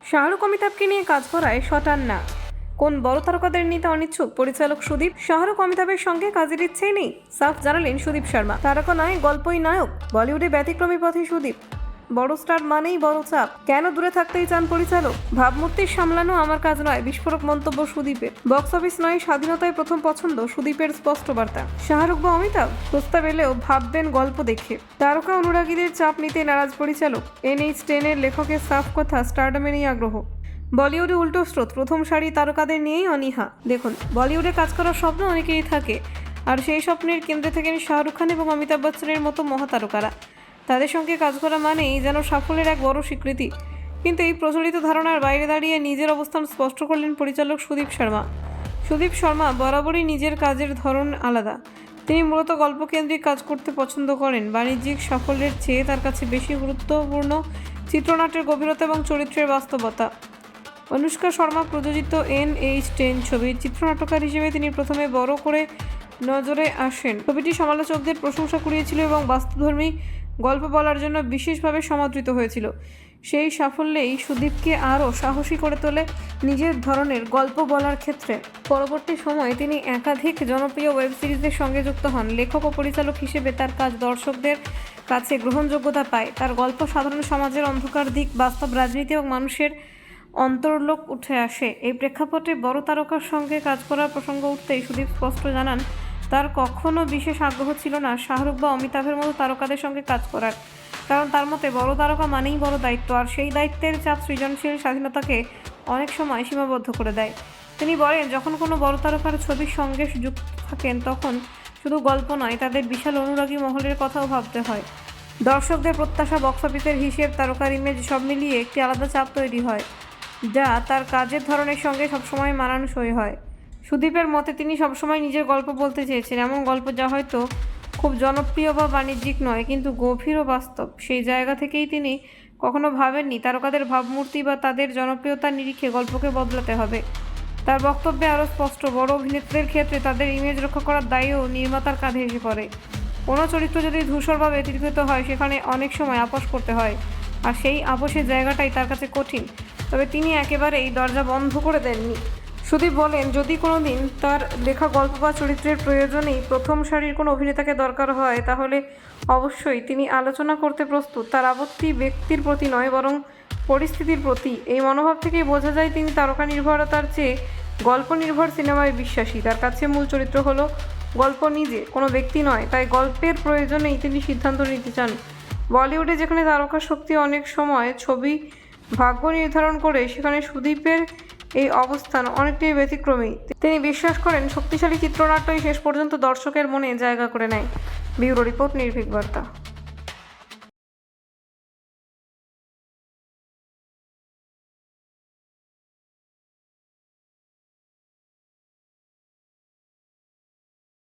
শাহরুখ অমিতাভকে নিয়ে কাজ করায় শটান না। কোন বড় তারকাদের নিতে অনিচ্ছুক পরিচালক সুদীপ? শাহরুখ অমিতাভের সঙ্গে কাজের ইচ্ছেই নেই, সাফ জানালেন সুদীপ শর্মা। তারকা নয়, গল্পই নায়ক। বলিউডে ব্যতিক্রমী পথে সুদীপ। বড় স্টার মানেই বড় চাপ। কেন দূরে থাকতেই চান পরিচালক? ভাবমূর্তি সামলানো আমার কাজ নয়, বিস্ফোরক মন্তব্য সুদীপের। বক্স অফিস নয়, স্বাধীনতায় প্রথম পছন্দ সুদীপের স্পষ্ট বার্তা। শাহরুখ বা অমিতাভ প্রস্তাব এলেও ভাববেন গল্প দেখে। তারকা অনুরাগীদের চাপ নিতে নারাজ পরিচালক। NH10-এর লেখকের সাফ কথা, স্টারডমে নিয়ে আগ্রহ। বলিউডে উল্টো স্রোত, প্রথম সারি তারকাদের নিয়েই অনীহা। দেখুন, বলিউডে কাজ করার স্বপ্ন অনেকেরই থাকে, আর সেই স্বপ্নের কেন্দ্রে থাকেন শাহরুখ খান এবং অমিতাভ বচ্চনের মতো মহাতারকারা। তাদের সঙ্গে কাজ করা মানেই যেন সাফল্যের এক বড় স্বীকৃতি। কিন্তু এই প্রচলিত ধারণার বাইরে দাঁড়িয়ে নিজের অবস্থান স্পষ্ট করলেন পরিচালক সুদীপ শর্মা। সুদীপ শর্মা বরাবরই নিজের কাজের ধরন আলাদা। তিনি মূলত গল্পকেন্দ্রিক কাজ করতে পছন্দ করেন। বাণিজ্যিক সাফল্যের চেয়ে তার কাছে বেশি গুরুত্বপূর্ণ চিত্রনাট্যের গভীরতা এবং চরিত্রের বাস্তবতা। অনুষ্কা শর্মা প্রযোজিত NH10 ছবির চিত্রনাট্যকার হিসেবে তিনি প্রথমে বড় করে নজরে আসেন। ছবিটি সমালোচকদের প্রশংসা কুড়িয়েছিল এবং বাস্তবধর্মী গল্প বলার জন্য বিশেষভাবে সমাদৃত হয়েছিল। সেই সাফল্যেই সুদীপকে আরও সাহসী করে তোলে নিজের ধরনের গল্প বলার ক্ষেত্রে। পরবর্তী সময়ে তিনি একাধিক জনপ্রিয় ওয়েব সিরিজের সঙ্গে যুক্ত হন। লেখক ও পরিচালক হিসেবে তার কাজ দর্শকদের কাছে গ্রহণযোগ্যতা পায়। তার গল্প সাধারণ সমাজের অন্ধকার দিক, বাস্তব রাজনীতি এবং মানুষের অন্তর্লোক উঠে আসে। এই প্রেক্ষাপটে বড় তারকার সঙ্গে কাজ করার প্রসঙ্গ উঠতেই সুদীপ স্পষ্ট জানান, তার কখনো বিশেষ আগ্রহ ছিল না শাহরুখ বা অমিতাভের মতো তারকাদের সঙ্গে কাজ করার। কারণ তার মতে বড় তারকা মানেই বড় দায়িত্ব, আর সেই দায়িত্বের চাপ সৃজনশীল স্বাধীনতাকে অনেক সময় সীমাবদ্ধ করে দেয়। তিনি বলেন, যখন কোনো বড় তারকার ছবির সঙ্গে যুক্ত থাকেন তখন শুধু গল্প নয়, তাদের বিশাল অনুরাগী মহলের কথাও ভাবতে হয়। দর্শকদের প্রত্যাশা, বক্স অফিসের হিসেব, তারকার ইমেজ সব মিলিয়ে একটি আলাদা চাপ তৈরি হয়, যা তার কাজের ধরনের সঙ্গে সবসময় মানানসই হয়। সুদীপের মতে তিনি সবসময় নিজের গল্প বলতে চেয়েছেন, এমন গল্প যা হয়তো খুব জনপ্রিয় বা বাণিজ্যিক নয়, কিন্তু গভীর ও বাস্তব। সেই জায়গা থেকেই তিনি কখনো ভাবেননি তারকাদের ভাবমূর্তি বা তাদের জনপ্রিয়তার নিরিখে গল্পকে বদলাতে হবে। তার বক্তব্যে আরও স্পষ্ট, বড় অভিনেত্রীদের ক্ষেত্রে তাদের ইমেজ রক্ষা করার দায়ও নির্মাতার কাঁধে এসে পড়ে। কোনো চরিত্র যদি ধূসর বা ব্যতিক্রমিত হয়, সেখানে অনেক সময় আপোষ করতে হয়, আর সেই আপোষের জায়গাটাই তার কাছে কঠিন। তবে তিনি একেবারেই দরজা বন্ধ করে দেননি। সুদীপ বলেন, যদি কোনো দিন তার লেখা গল্প বা চরিত্রের প্রয়োজনেই প্রথম সারির কোনো অভিনেতাকে দরকার হয়, তাহলে অবশ্যই তিনি আলোচনা করতে প্রস্তুত। তার আপত্তি ব্যক্তির প্রতি নয়, বরং পরিস্থিতির প্রতি। এই মনোভাব থেকেই বোঝা যায় তিনি তারকা নির্ভরতার চেয়ে গল্প নির্ভর সিনেমায় বিশ্বাসী। তার কাছে মূল চরিত্র হলো গল্প নিজে, কোনো ব্যক্তি নয়। তাই গল্পের প্রয়োজনেই তিনি সিদ্ধান্ত নিতে চান। বলিউডে যেখানে তারকা শক্তি অনেক সময় ছবি ভাগ্য নির্ধারণ করে, সেখানে সুদীপের এই অবস্থান অনেকটাই ব্যতিক্রমী। তিনি বিশ্বাস করেন, শক্তিশালী চিত্রনাট্যই শেষ পর্যন্ত দর্শকের মনে জায়গা করে নেয়। ব্যুরো রিপোর্ট, নির্ভীক বার্তা।